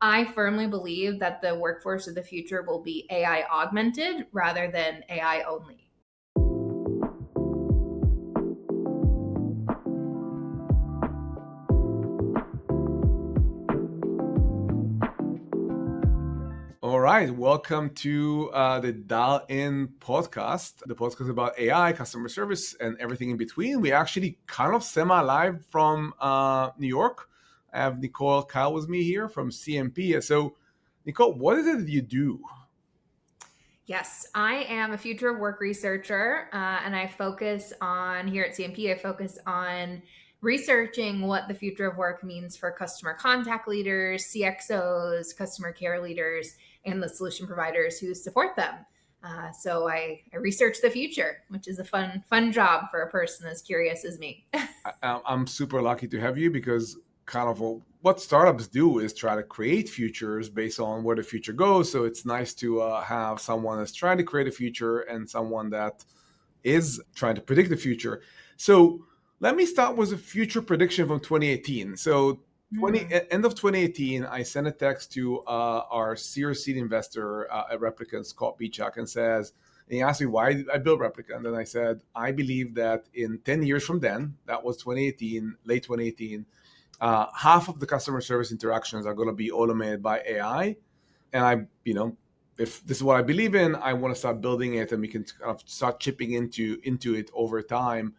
I firmly believe that the workforce of the future will be AI augmented rather than AI only. All right, welcome to the Dial In podcast, the podcast about AI, customer service, and everything in between. We actually kind of semi-live from New York. I have Nicole Kyle with me here from CMP. So, Nicole, what is it that you do? Yes, I am a future of work researcher, and I focus on here at CMP. I focus on researching what the future of work means for customer contact leaders, CXOs, customer care leaders, and the solution providers who support them. So I research the future, which is a fun job for a person as curious as me. I'm super lucky to have you because kind of what startups do is try to create futures based on where the future goes. So it's nice to have someone that's trying to create a future and someone that is trying to predict the future. So let me start with a future prediction from 2018. So end of 2018, I sent a text to our Series seed investor at Replicant, Scott Beachak, and he asked me why I built Replicant. And I said, I believe that in 10 years from then, that was 2018, late 2018, half of the customer service interactions are going to be automated by AI. And if this is what I believe in, I want to start building it, and we can kind of start chipping into it over time.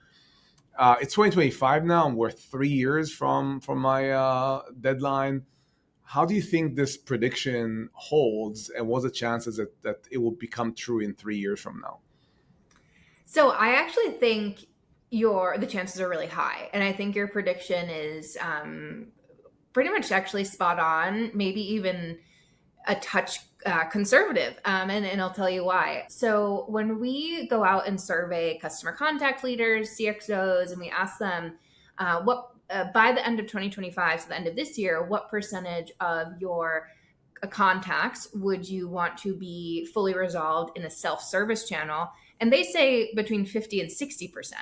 It's 2025 now, and we're 3 years from my deadline. How do you think this prediction holds, and what's the chances that it will become true in 3 years from now? So I actually think the chances are really high, and I think your prediction is pretty much actually spot on. Maybe even a touch conservative, and I'll tell you why. So when we go out and survey customer contact leaders, CXOs, and we ask them what by the end of 2025, so the end of this year, what percentage of your contacts would you want to be fully resolved in a self-service channel? And they say between 50 and 60%.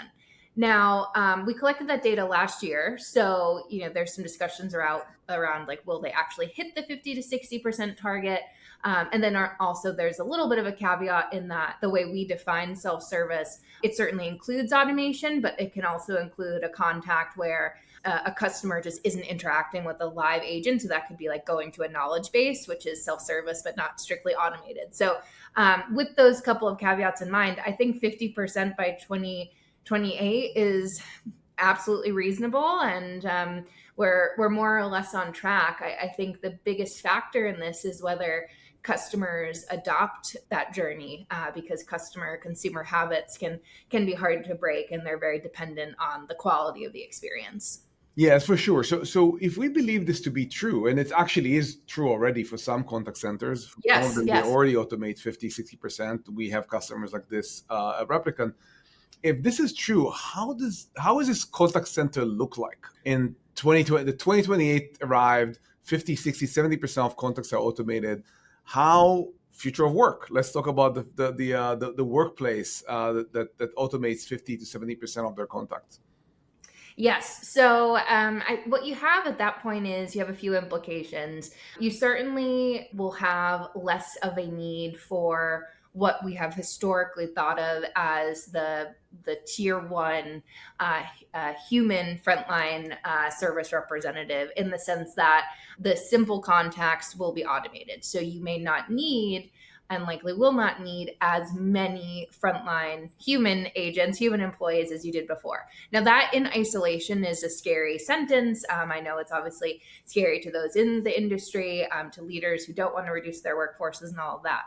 Now, we collected that data last year, so there's some discussions around like, will they actually hit the 50 to 60% target? And then also there's a little bit of a caveat in that the way we define self-service, it certainly includes automation, but it can also include a contact where a customer just isn't interacting with a live agent. So that could be like going to a knowledge base, which is self-service, but not strictly automated. So with those couple of caveats in mind, I think 50% by 2028 is absolutely reasonable, and we're more or less on track. I think the biggest factor in this is whether customers adopt that journey, because consumer habits can be hard to break, and they're very dependent on the quality of the experience. Yes, for sure. So if we believe this to be true, and it actually is true already for some contact centers, some of Yes, them, they yes. already automate 50, 60%. We have customers like this at Replicant. If this is true, how is this contact center look like in 2020? The 2028 arrived, 50, 60, 70% of contacts are automated. How future of work? Let's talk about the workplace that automates 50 to 70% of their contacts. Yes. So, what you have at that point is you have a few implications. You certainly will have less of a need for what we have historically thought of as the tier one human frontline service representative, in the sense that the simple contacts will be automated. So you may not need, and likely will not need, as many frontline human agents, human employees as you did before. Now, that in isolation is a scary sentence. I know it's obviously scary to those in the industry, to leaders who don't want to reduce their workforces and all of that.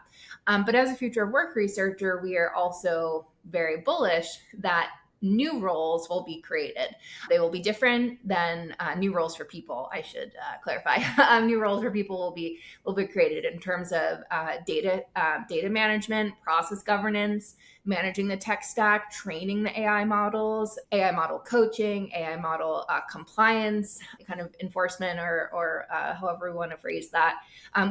But as a future of work researcher, we are also very bullish that new roles will be created. They will be different than new roles for people. I should clarify. New roles for people will be created in terms of data management, process governance, managing the tech stack, training the AI models, AI model coaching, AI model compliance, kind of enforcement, or however we want to phrase that.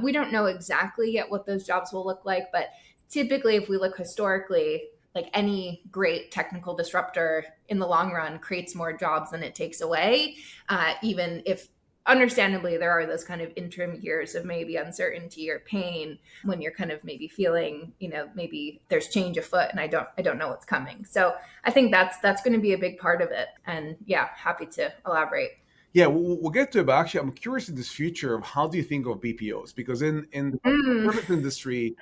We don't know exactly yet what those jobs will look like, but typically, if we look historically, like any great technical disruptor in the long run creates more jobs than it takes away, even if understandably, there are those kind of interim years of maybe uncertainty or pain when you're kind of maybe feeling, maybe there's change afoot and I don't know what's coming. So I think that's going to be a big part of it. And yeah, happy to elaborate. Yeah, we'll get to it, but actually, I'm curious in this future of how do you think of BPOs? Because in the customer Mm, service industry,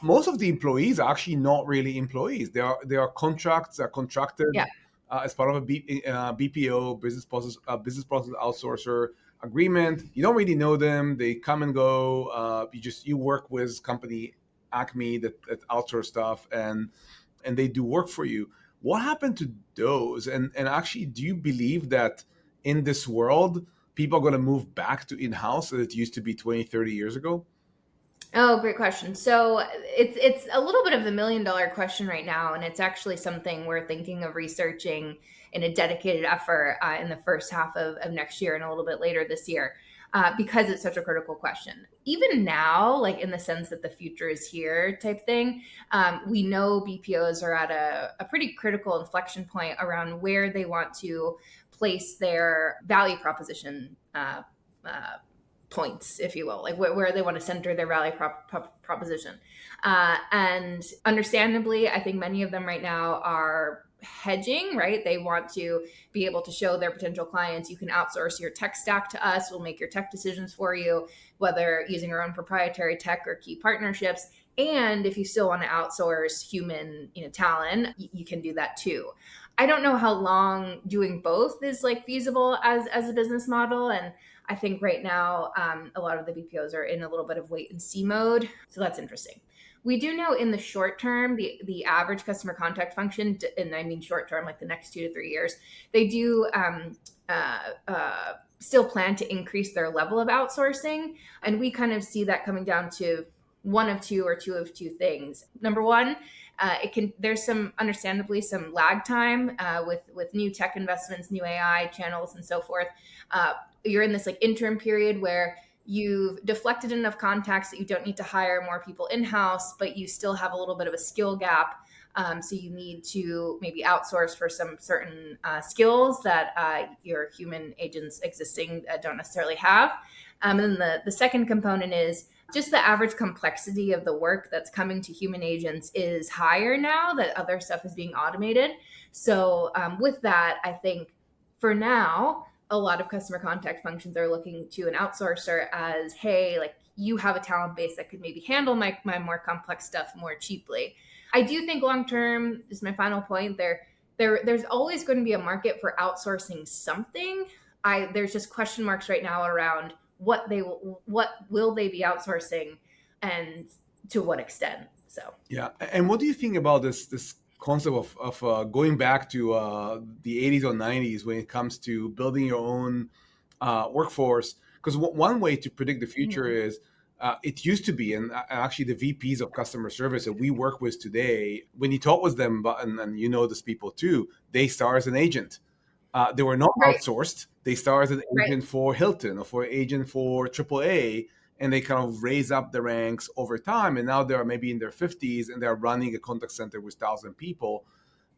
most of the employees are actually not really employees. They are contracts, they're contracted yeah. as part of a BPO, business process outsourcer agreement. You don't really know them. They come and go. You work with company Acme that outsource stuff, and they do work for you. What happened to those? And actually, do you believe that in this world, people are going to move back to in-house as it used to be 20, 30 years ago? Oh, great question. So it's a little bit of the $1 million question right now, and it's actually something we're thinking of researching in a dedicated effort in the first half of next year and a little bit later this year, because it's such a critical question. Even now, like in the sense that the future is here type thing, we know BPOs are at a pretty critical inflection point around where they want to place their value proposition. Points, if you will, like where they want to center their value proposition. And understandably, I think many of them right now are hedging, right? They want to be able to show their potential clients, you can outsource your tech stack to us. We'll make your tech decisions for you, whether using our own proprietary tech or key partnerships. And if you still want to outsource human, talent, you can do that too. I don't know how long doing both is like feasible as a business model. And I think right now, a lot of the BPOs are in a little bit of wait and see mode. So that's interesting. We do know in the short term, the average customer contact function, and I mean short term, like the next 2 to 3 years, they do still plan to increase their level of outsourcing. And we kind of see that coming down to one of two or two of two things. Number one, there's some understandably some lag time with new tech investments, new AI channels, and so forth. You're in this like interim period where you've deflected enough contacts that you don't need to hire more people in house, but you still have a little bit of a skill gap. So you need to maybe outsource for some certain skills that your human agents existing don't necessarily have. And then the second component is just the average complexity of the work that's coming to human agents is higher now that other stuff is being automated. So with that, I think for now, a lot of customer contact functions are looking to an outsourcer as, hey, like you have a talent base that could maybe handle my more complex stuff more cheaply. I do think long term, this is my final point, there's always going to be a market for outsourcing something. There's just question marks right now around what will they be outsourcing and to what extent. So Yeah, and what do you think about this concept of going back to the 80s or 90s when it comes to building your own workforce? Because one way to predict the future mhm. is it used to be, and actually the VPs of customer service that we work with today, when you talk with them, and you know these people too, they start as an agent. They were not Right, outsourced. They started as an right. agent for Hilton or for agent for AAA, and they kind of raise up the ranks over time. And now they're maybe in their 50s and they're running a contact center with 1,000 people.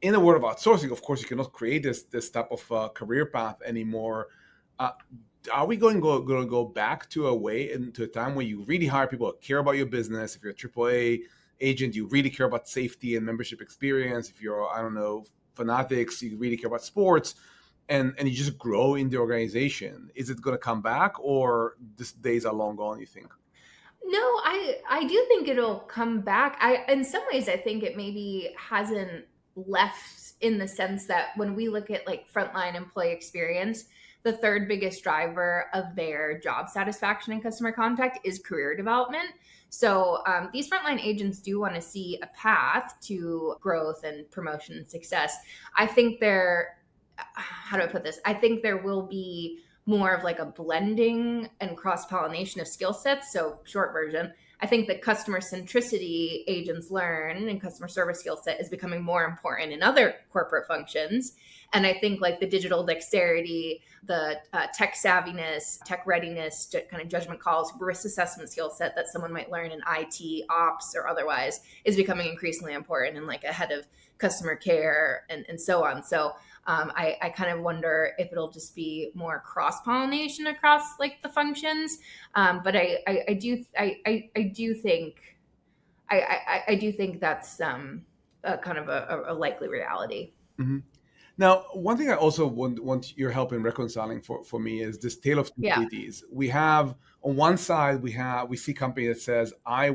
In the world of outsourcing, of course, you cannot create this type of career path anymore. Uh, are we going to go back to a way into a time where you really hire people that care about your business? If you're a AAA agent, you really care about safety and membership experience. If you're, I don't know, fanatics, you really care about sports, and you just grow in the organization. Is it going to come back, or these days are long gone, you think? No, I do think it'll come back. I In some ways I think it maybe hasn't left in the sense that when we look at like frontline employee experience, the third biggest driver of their job satisfaction and customer contact is career development. So these frontline agents do want to see a path to growth and promotion and success. I think how do I put this? I think there will be more of like a blending and cross pollination of skill sets. So, short version, I think the customer centricity agents learn and customer service skill set is becoming more important in other corporate functions. And I think like the digital dexterity, the tech savviness, tech readiness, kind of judgment calls, risk assessment skill set that someone might learn in IT, ops, or otherwise is becoming increasingly important and like ahead of customer care and so on. So I kind of wonder if it'll just be more cross pollination across like the functions. But I do think I do think that's a kind of a likely reality. Hmm. Now, one thing I also want your help in reconciling for me is this tale of two Yeah. cities. We have on one side we see company that says I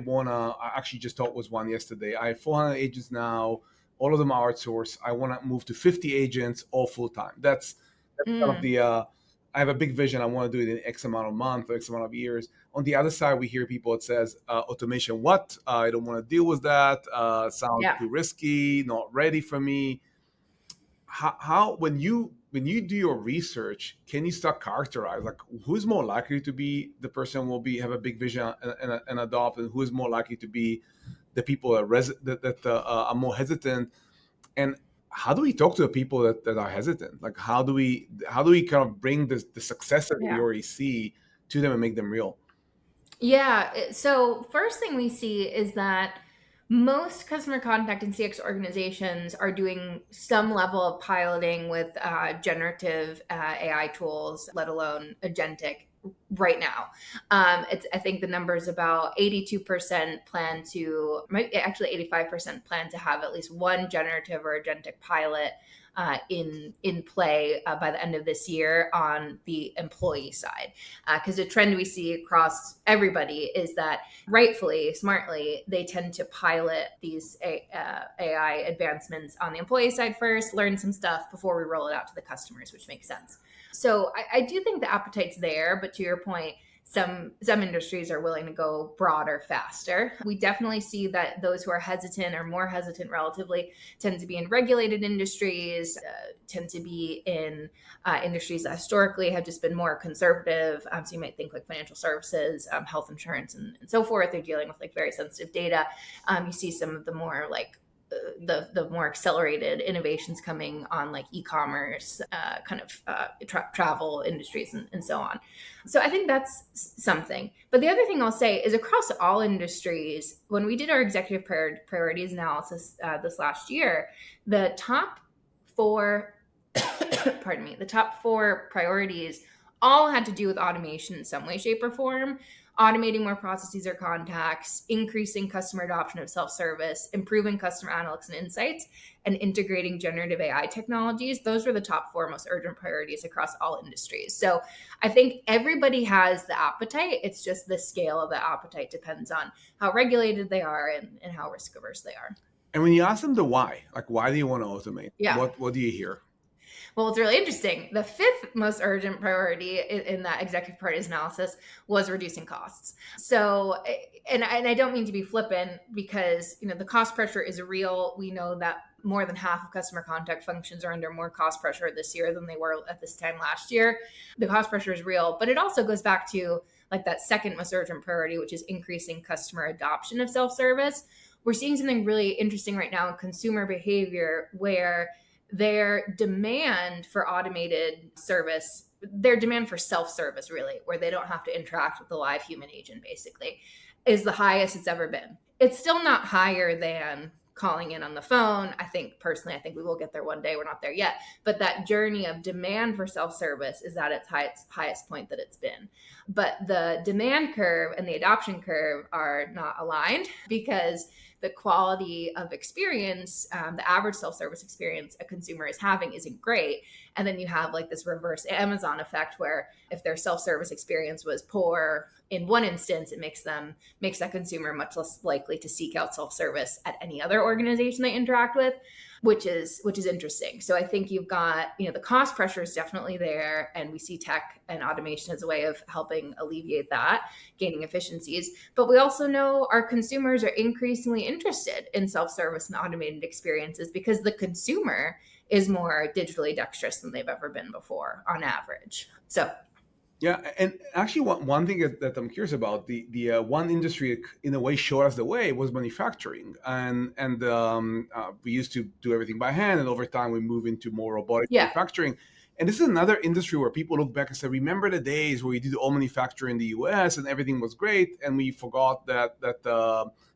actually just talked with one yesterday. I have 400 agents now, all of them are outsourced. I want to move to 50 agents all full time. That's kind of Mm, the I have a big vision. I want to do it in X amount of months or X amount of years. On the other side, we hear people that says automation. What? I don't want to deal with that. Sounds yeah. too risky. Not ready for me. How when you do your research, can you start characterize like who's more likely to be the person will be have a big vision and adopt, and who is more likely to be the people that are more hesitant, and how do we talk to the people that are hesitant? Like how do we kind of bring the successes that we Yeah. already see to them and make them real? Yeah. So, first thing we see is that most customer contact and CX organizations are doing some level of piloting with generative AI tools, let alone agentic, right now. I think the number is about 82% plan to, actually 85% plan to have at least one generative or agentic pilot in play by the end of this year on the employee side. Because the trend we see across everybody is that rightfully, smartly, they tend to pilot these AI advancements on the employee side first, learn some stuff before we roll it out to the customers, which makes sense. So I do think the appetite's there, but to your point, some industries are willing to go broader faster. We definitely see that those who are hesitant or more hesitant relatively tend to be in regulated industries, tend to be in industries that historically have just been more conservative. So you might think like financial services, health insurance, and so forth. They're dealing with like very sensitive data. You see some of the more like the more accelerated innovations coming on like e-commerce, kind of travel industries, and so on. So I think that's something. But the other thing I'll say is across all industries, when we did our executive priorities analysis this last year, the top four pardon me, the top four priorities all had to do with automation in some way, shape, or form. Automating more processes or contacts, increasing customer adoption of self service, improving customer analytics and insights, and integrating generative AI technologies. Those were the top four most urgent priorities across all industries. So I think everybody has the appetite. It's just the scale of the appetite depends on how regulated they are and how risk averse they are. And when you ask them the why, like why do you want to automate, Yeah. what do you hear? Well, it's really interesting. The fifth most urgent priority in that executive priorities analysis was reducing costs. So, and I don't mean to be flippant because the cost pressure is real. We know that more than half of customer contact functions are under more cost pressure this year than they were at this time last year. The cost pressure is real, but it also goes back to like that second most urgent priority, which is increasing customer adoption of self service. We're seeing something really interesting right now in consumer behavior where their demand for automated service, their demand for self-service really, where they don't have to interact with the live human agent basically, is the highest it's ever been. It's still not higher than calling in on the phone. I think we will get there one day. We're not there yet. But that journey of demand for self-service is at its highest point that it's been. But the demand curve and the adoption curve are not aligned because the quality of experience, the average self-service experience a consumer is having isn't great. And then you have like this reverse Amazon effect where if their self-service experience was poor in one instance, it makes that consumer much less likely to seek out self-service at any other organization they interact with, which is interesting. So I think you've got, the cost pressure is definitely there, and we see tech and automation as a way of helping alleviate that, gaining efficiencies. But we also know our consumers are increasingly interested in self-service and automated experiences because the consumer is more digitally dexterous than they've ever been before on average. So Yeah, and actually, one thing that I'm curious about, the one industry that in a way showed us the way was manufacturing, and we used to do everything by hand, and over time we move into more robotic yeah. manufacturing. And this is another industry where people look back and say, remember the days where we did all manufacturing in the US and everything was great, and we forgot that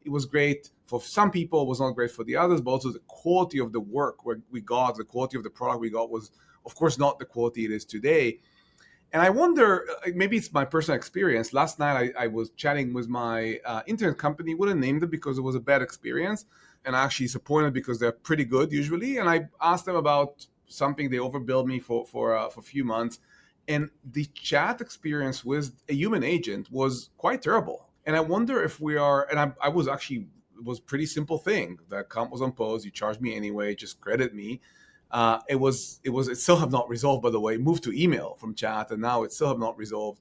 it was great for some people, it was not great for the others, but also the quality of the work where we got, the quality of the product we got was, of course, not the quality it is today. And I wonder, maybe it's my personal experience. Last night, I was chatting with my internet company. Wouldn't name them because it was a bad experience, and I actually disappointed because they're pretty good usually. And I asked them about something they overbilled me for a few months, and the chat experience with a human agent was quite terrible. And I wonder if we are. And I was actually, it was a pretty simple thing. The account was on pause. You charged me anyway. Just credit me. It still have not resolved, by the way. It moved to email from chat, and now it still have not resolved.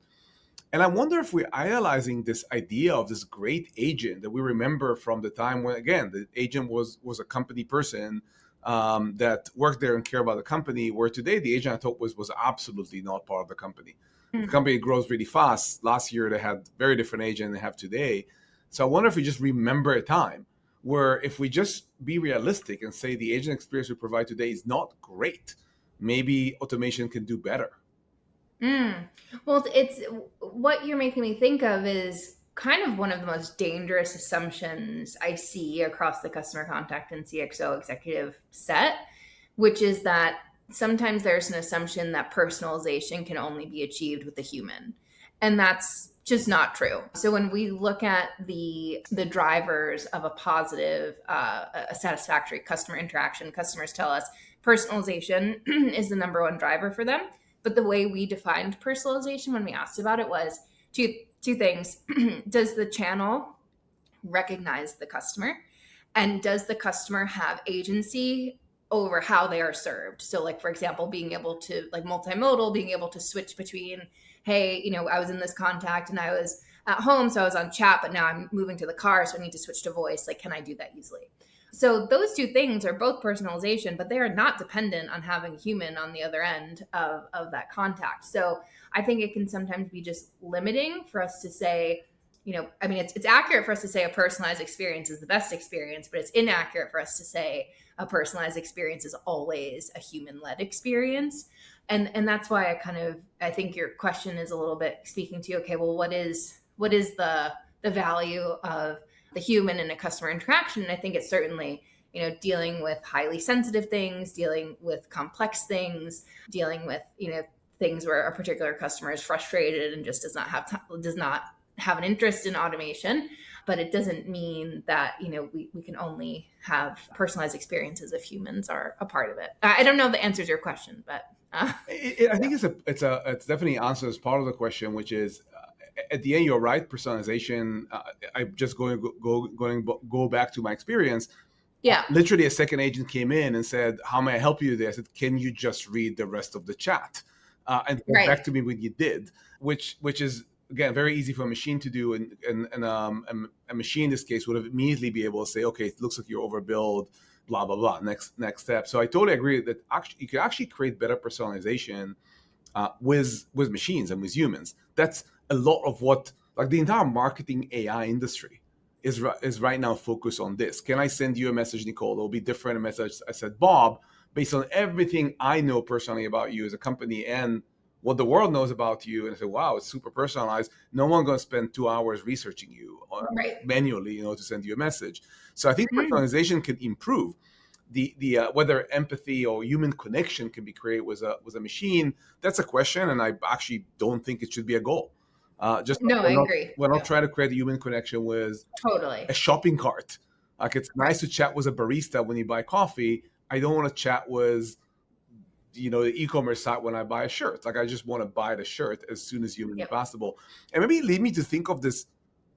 And I wonder if we're idealizing this idea of this great agent that we remember from the time when, again, the agent was a company person that worked there and cared about the company. Where today the agent I thought was absolutely not part of the company. The Mm. company grows really fast. Last year they had very different agent than they have today. So I wonder if we just remember a time where if we just be realistic and say the agent experience we provide today is not great, maybe automation can do better. Mm. Well, it's what you're making me think of is kind of one of the most dangerous assumptions I see across the customer contact and CXO executive set, which is that sometimes there's an assumption that personalization can only be achieved with a human. And that's just not true. So when we look at the drivers of a positive, a satisfactory customer interaction, customers tell us personalization is the number one driver for them. But the way we defined personalization when we asked about it was two things. Does the channel recognize the customer? And does the customer have agency over how they are served? So, like, for example, being able to, like, multimodal, being able to switch between, hey, I was in this contact and I was at home, so I was on chat, but now I'm moving to the car, so I need to switch to voice. Like, can I do that easily? So those two things are both personalization, but they are not dependent on having a human on the other end of that contact. So I think it can sometimes be just limiting for us to say, I mean, it's accurate for us to say a personalized experience is the best experience, but it's inaccurate for us to say a personalized experience is always a human-led experience. And that's why I think your question is a little bit speaking to, okay, well, what is the value of the human in a customer interaction? And I think it's certainly, dealing with highly sensitive things, dealing with complex things, dealing with, things where a particular customer is frustrated and just does not have an interest in automation. But it doesn't mean that, we can only have personalized experiences if humans are a part of it. I don't know if that answers your question, but I yeah. think it's definitely answers part of the question, which is at the end you're right. Personalization. I'm just go back to my experience. Yeah. Literally, a second agent came in and said, "How may I help you today?" I said, "Can you just read the rest of the chat and get Right. back to me when you did?" Which is again very easy for a machine to do, and a machine in this case would have immediately be able to say, "Okay, it looks like you're overbilled." Blah blah blah. Next step. So I totally agree that actually you can actually create better personalization with machines and with humans. That's a lot of what like the entire marketing AI industry is right now focused on this. Can I send you a message, Nicole? It'll be different a message I said Bob based on everything I know personally about you as a company and what the world knows about you. And I say, wow, it's super personalized. No one's going to spend 2 hours researching you Right. manually, to send you a message. So I think Mm. personalization can improve the whether empathy or human connection can be created with a machine. That's a question, and I actually don't think it should be a goal. Just like No, I agree. we're not Yeah, trying to create a human connection with totally. a shopping cart. Like it's Right. nice to chat with a barista when you buy coffee. I don't want to chat with the e-commerce site when I buy a shirt. Like I just want to buy the shirt as soon as humanly Yep. possible. And maybe it lead me to think of this: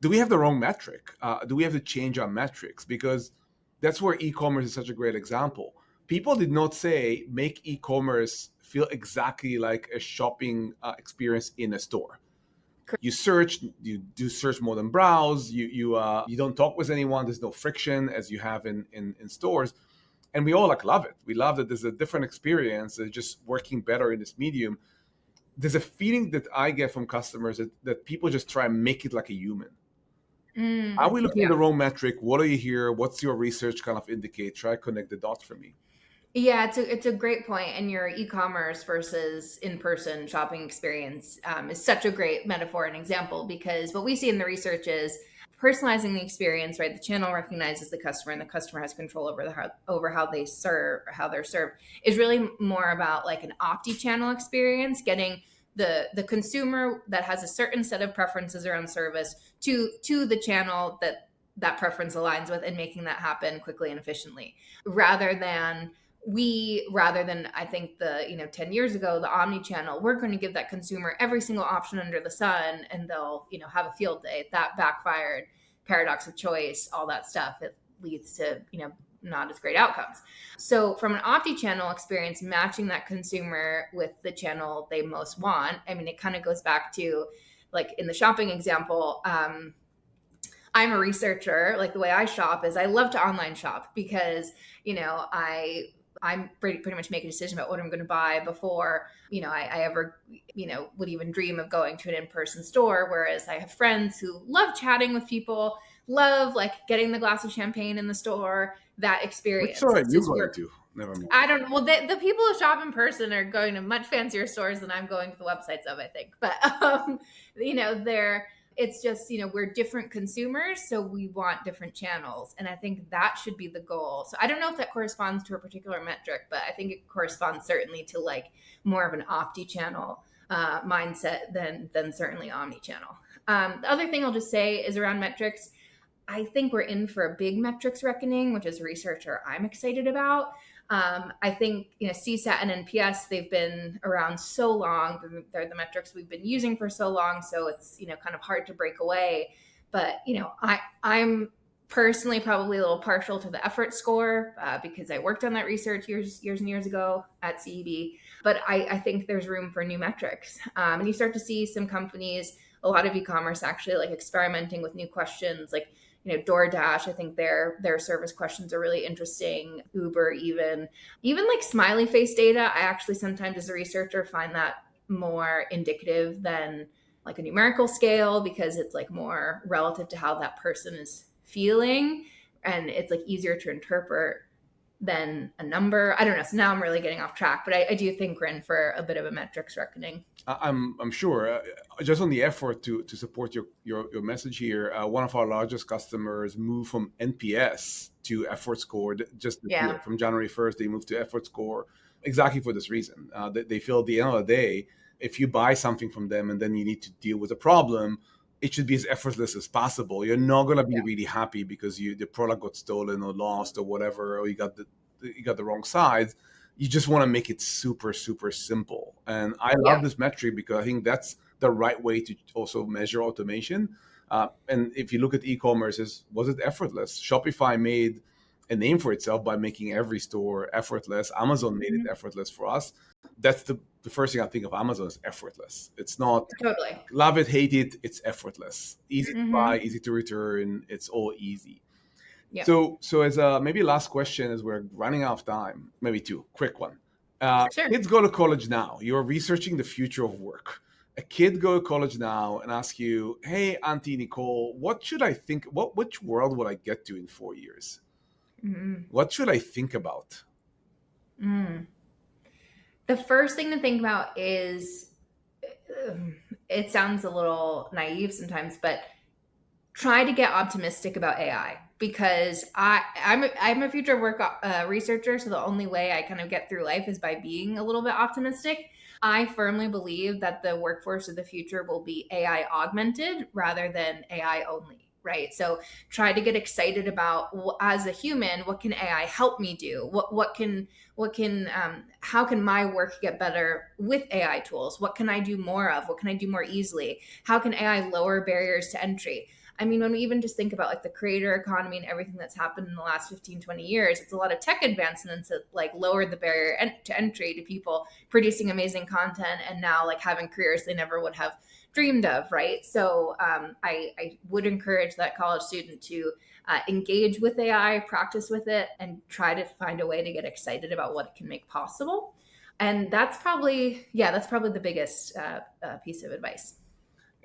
do we have the wrong metric? Do we have to change our metrics? Because that's where e-commerce is such a great example. People did not say make e-commerce feel exactly like a shopping experience in a store. You search, you do search more than browse. You don't talk with anyone. There's no friction as you have in stores, and we all like love it. We love that there's a different experience. It's just working better in this medium. There's a feeling that I get from customers that people just try and make it like a human. Are we looking at Yeah. the wrong metric? What do you hear? What's your research kind of indicate? Try to connect the dots for me. Yeah, it's a great point, and your e-commerce versus in-person shopping experience is such a great metaphor and example, because what we see in the research is personalizing the experience. Right, the channel recognizes the customer, and the customer has control over over how they serve, or how they're served. Is really more about like an omni-channel experience, getting the consumer that has a certain set of preferences around service to the channel that that preference aligns with, and making that happen quickly and efficiently, rather than I think the 10 years ago, the omni channel, we're going to give that consumer every single option under the sun, and they'll have a field day. That backfired. Paradox of choice, all that stuff, it leads to not as great outcomes. So from an omni channel experience, matching that consumer with the channel they most want, I mean, it kind of goes back to, like in the shopping example, I'm a researcher. Like, the way I shop is I love to online shop, because I'm pretty much make a decision about what I'm going to buy before I ever would even dream of going to an in-person store. Whereas I have friends who love chatting with people, love like getting the glass of champagne in the store. That Which experience, store are it's you just going you're to? Never mind. I don't. Well, the people who shop in person are going to much fancier stores than I'm going to the websites of, I think. But they're. It's just we're different consumers, so we want different channels, and I think that should be the goal. So I don't know if that corresponds to a particular metric, but I think it corresponds certainly to like more of an omni-channel mindset than certainly omni-channel. The other thing I'll just say is around metrics. I think we're in for a big metrics reckoning, which as a researcher I'm excited about. I think CSAT and NPS, they've been around so long. They're the metrics we've been using for so long, so it's kind of hard to break away. But I'm personally probably a little partial to the effort score, because I worked on that research years and years ago at CEB. But I think there's room for new metrics, and you start to see some companies, a lot of e-commerce actually, like experimenting with new questions, like DoorDash. I think their service questions are really interesting. Uber, even like smiley face data. I actually sometimes as a researcher find that more indicative than like a numerical scale, because it's like more relative to how that person is feeling, and it's like easier to interpret than a number. I don't know. So now I'm really getting off track, but I do think we're in for a bit of a metrics reckoning. I'm sure. Just on the effort to support your message here, one of our largest customers moved from NPS to effort score just this year. Yeah. From January 1st, they moved to effort score exactly for this reason. They feel at the end of the day, if you buy something from them and then you need to deal with a problem, it should be as effortless as possible. You're not going to be Yeah. really happy because the product got stolen or lost or whatever, or you got the wrong size. You just want to make it super super simple, and I love Yeah. this metric because I think that's the right way to also measure automation. And if you look at e-commerce, was it effortless? Shopify made a name for itself by making every store effortless. Amazon made it Mhm. effortless for us. That's the first thing I think of Amazon is effortless. It's not Totally. love it, hate it. It's effortless, easy to buy, Hmm. easy to return. It's all easy. Yep. So as a maybe last question, as we're running out of time, maybe two quick one. Sure. Kids go to college now. You're researching the future of work. A kid go to college now and ask you, "Hey, Auntie Nicole, what should I think? Which world will I get to in 4 years? Mm-hmm. What should I think about?" Mm. The first thing to think about is, it sounds a little naive sometimes, but try to get optimistic about AI, because I'm a future work researcher. So the only way I kind of get through life is by being a little bit optimistic. I firmly believe that the workforce of the future will be AI augmented rather than AI only. Right. So try to get excited about, as a human, what can AI help me do? How can my work get better with AI tools? What can I do more of? What can I do more easily? How can AI lower barriers to entry? I mean, when we even just think about like the creator economy and everything that's happened in the last 15, 20 years, it's a lot of tech advancements that like lowered the barrier to entry to people producing amazing content, and now like having careers they never would have dreamed of, right? So I would encourage that college student to engage with AI, practice with it, and try to find a way to get excited about what it can make possible. And that's probably the biggest piece of advice.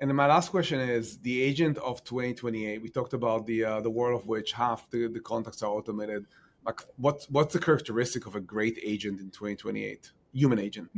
And then my last question is the agent of 2028. We talked about the world of which half the contacts are automated. Like, what's the characteristic of a great agent in 2028? Human agent.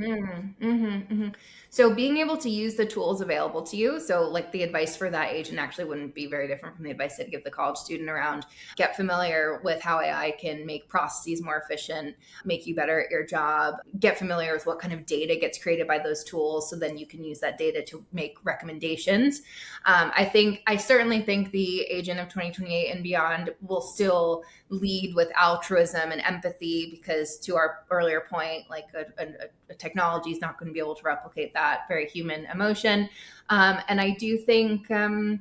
So being able to use the tools available to you. So like the advice for that agent actually wouldn't be very different from the advice I'd give the college student around get familiar with how AI can make processes more efficient, make you better at your job, get familiar with what kind of data gets created by those tools. So then you can use that data to make recommendations. I certainly think the agent of 2028 and beyond will still lead with altruism and empathy because to our earlier point, like a technology is not going to be able to replicate that very human emotion. And I do think the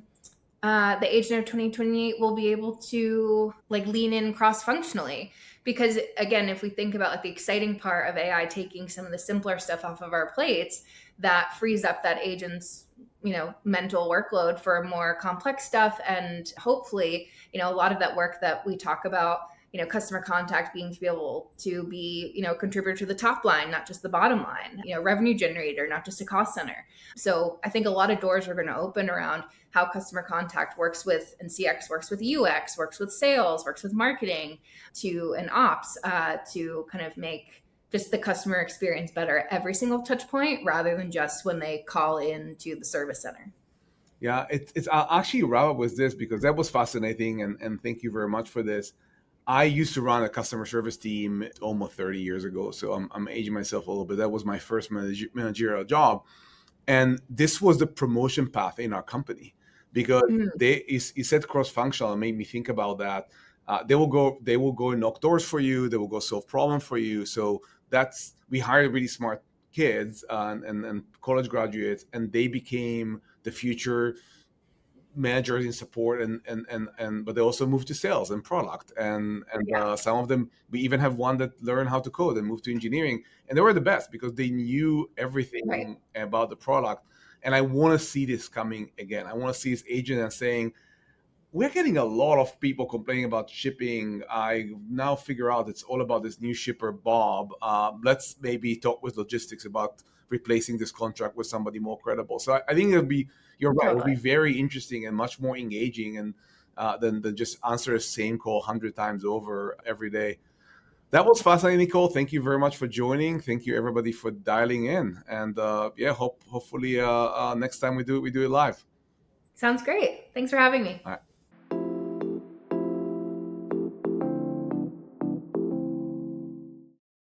agent of 2028 will be able to like lean in cross functionally because again if we think about like the exciting part of AI taking some of the simpler stuff off of our plates that frees up that agent's mental workload for more complex stuff and hopefully a lot of that work that we talk about customer contact being to be able to be a contributor to the top line not just the bottom line revenue generator not just a cost center. So I think a lot of doors are going to open around how customer contact works with and CX works with UX, works with sales, works with marketing to an ops to kind of make just the customer experience better at every single touch point rather than just when they call in to the service center. Yeah, I'll actually wrap up with this because that was fascinating, and thank you very much for this. I used to run a customer service team almost 30 years ago, so I'm aging myself a little bit. That was my first managerial job, and this was the promotion path in our company because Mm, you said cross functional and made me think about that. They will go and knock doors for you. They will go solve problems for you. So that's we hired really smart kids and college graduates, and they became the future managers in support and but they also moved to sales and product and yeah, some of them, we even have one that learned how to code and moved to engineering, and they were the best because they knew right. everything about the product. And I want to see this coming again. I want to see this agent and saying, we're getting a lot of people complaining about shipping. I now figure out it's all about this new shipper, Bob. Let's maybe talk with logistics about replacing this contract with somebody more credible. So I think you're right. It'll Totally. be very interesting and much more engaging and than just answer the same call 100 times over every day. That was fascinating, Nicole. Thank you very much for joining. Thank you everybody for dialing in. And yeah, hopefully next time we do it live. Sounds great. Thanks for having me. All right.